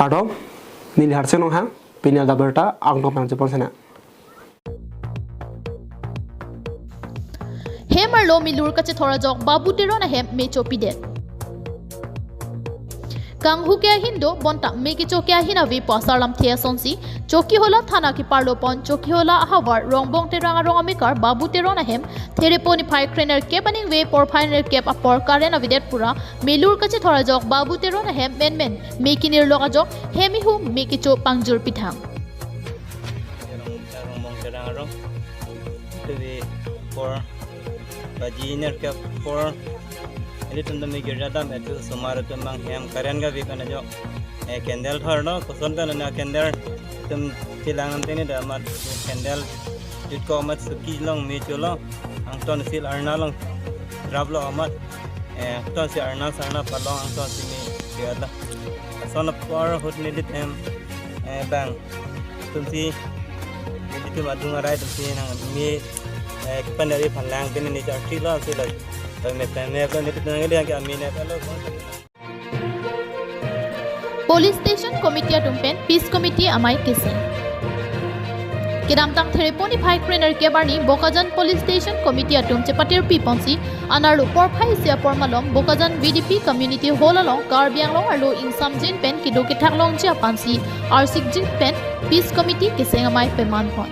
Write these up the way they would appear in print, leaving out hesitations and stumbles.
Kardom nili harse nong hang pinya da berta ang no pang jepon sana Hemar lo milur kache thora jok babu tero na hem me chopi det Kang hukia hindo bonta meki chokia hina vi pasalam thea sonsi choki hola thana ki parlo pon choki hola ahawar rongbong te ranga ronga mekar babu te rona hem there poni phai trainer ke baning ve por final cap apor karen avidet pura melur kache thora jok babu te rona hem men meki nir loga jok hemi hu meki cho pangjur pithang rongbong te ranga rong te por bajiner cap por ini tunda me girada me tu sumar tu mang hem karen ga bi kana jo candle thar no koson ta na candle tum tilang ante ni da mat candle dit ko mat suki long me cholo ang ton sil arna long rablo amat ton si arna sarna palong ang ton si me biada son por hot ni dit em bang tum si dit ma dung arai tum si nang me pandari phalang tin ni jar tri lo si la Police Station Committee tumpen Peace Committee amai kisen Kidam tang thereponi phai trainer ke barni Bokajan Police Station Committee atum chepatir piponsi anaru por phai sia por malom Bokajan VDP Community Hall along Karbiang long alu insam jin pen kido ke thak long chia pansi R6 jin pen Peace Committee kiseng amai peman pon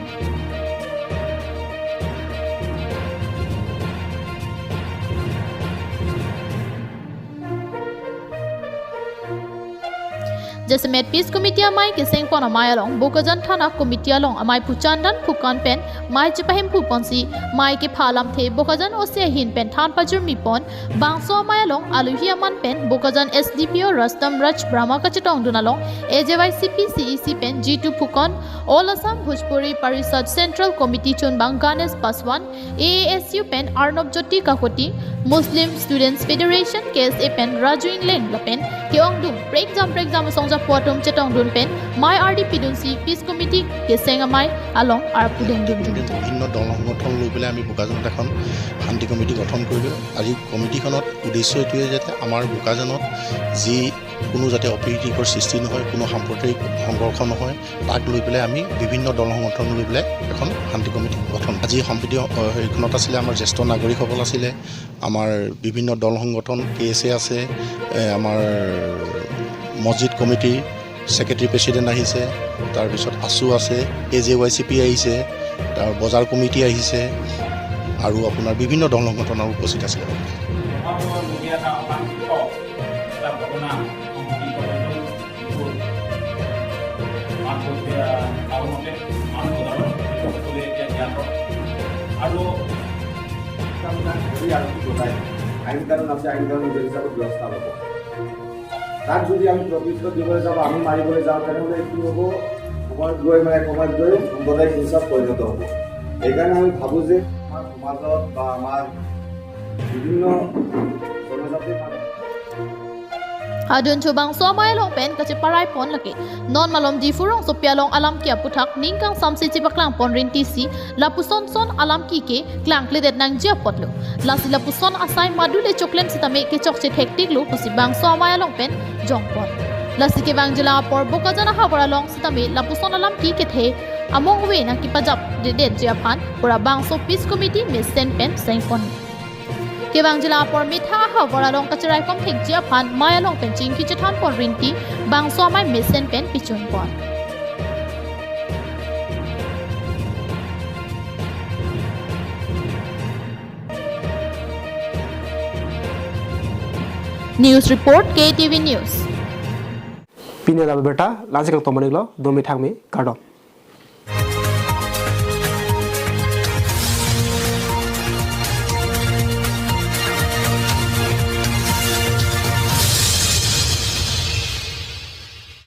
Jasmet Peace Committee amai kiseng pon amai along Bokajan Thana Committee along amai puchandan pukan pen mai chipahim puponsi mai ke phalam the Bokajan ose hin pen than pajur mi pon bangso amai along aluhi aman pen Bokajan SDPO Rastam Raj Brahma kachetong dunalong AJYCP CEC pen G2 pukan All Assam Bhojpuri Parishad Central Committee chun Bangladesh Paswan AASU pen Arnob Jyoti Kakoti Muslim Students Federation KSA pen Raju Ingleng lapen keongdum break jam songja potum chetong dun pen my RDP dun si Peace Committee kesenga mai along ar pudeng dun বিভিন্ন দল সংগঠন লৈ পেলাই আমি বোকাজনত এখন শান্তি committee গঠন কৰিলোঁ আজি কমিটিখনত উদ্দেশ্য এইটোৱে যাতে আমাৰ বোকাজনত যি কোনো যাতে অপ্ৰীতিকৰ সৃষ্টি নহয় কোনো সাম্প্ৰদায়িক সংঘৰ্ষ নহয় তাক লৈ পেলাই আমি বিভিন্ন দল সংগঠন লৈ পেলাই এখন শান্তি কমিটি গঠন আজি সম্প্ৰীতি হেৰিখনত আছিলে আমাৰ জ্যেষ্ঠ নাগৰিকসকল আছিলে আমাৰ বিভিন্ন দল সংগঠন KSA আছে আমাৰ মছজিদ কমিটিৰ সেক্ৰেটাৰী প্ৰেছিডেণ্ট আহিছে তাৰপিছত ASU আছে AJYCP আহিছে তাৰ বজাৰ কমিটি আহিছে আৰু আপোনাৰ বিভিন্ন দল সংগঠনৰ উপস্থিত আছিলে তাক যদি আমি প্ৰকৃত দিবলৈ যাব আমি মাৰিবলৈ যাওঁ তেনেহ'লে কি হ'ব সময়ত গৈ সম্প্ৰদায়িক হিংসাত পৰিণত হ'ব সেইকাৰণে আমি ভাবোঁ যে আমাৰ সমাজত বা আমাৰ বিভিন্ন জনজাতিৰ Adun chubang so mai long pen kache parai pon lake non malom di furong so pialong alam kia puthak ningkang samsi chipaklang pon rinti si lapuson son alam ki ke klang kledet nang jia potlo lasi lapuson asai madule choklem sitame ke chokche hektik lu pusibang so mai long pen jong pon lasi ke bang jila por Bokajana habara long sitame lapuson alam ki ke the among we na ki pajap de jia phan pura bang so Peace Committee me sen pen seng pon Kebang jila por mitha ha boralong kacerai kom thek jia phan maya long pen ching ki chethan por rinti bang so mai mesen pen pichun pon News report KATV News pinya da berta lansi kang tomaniglo domi thangmi kardom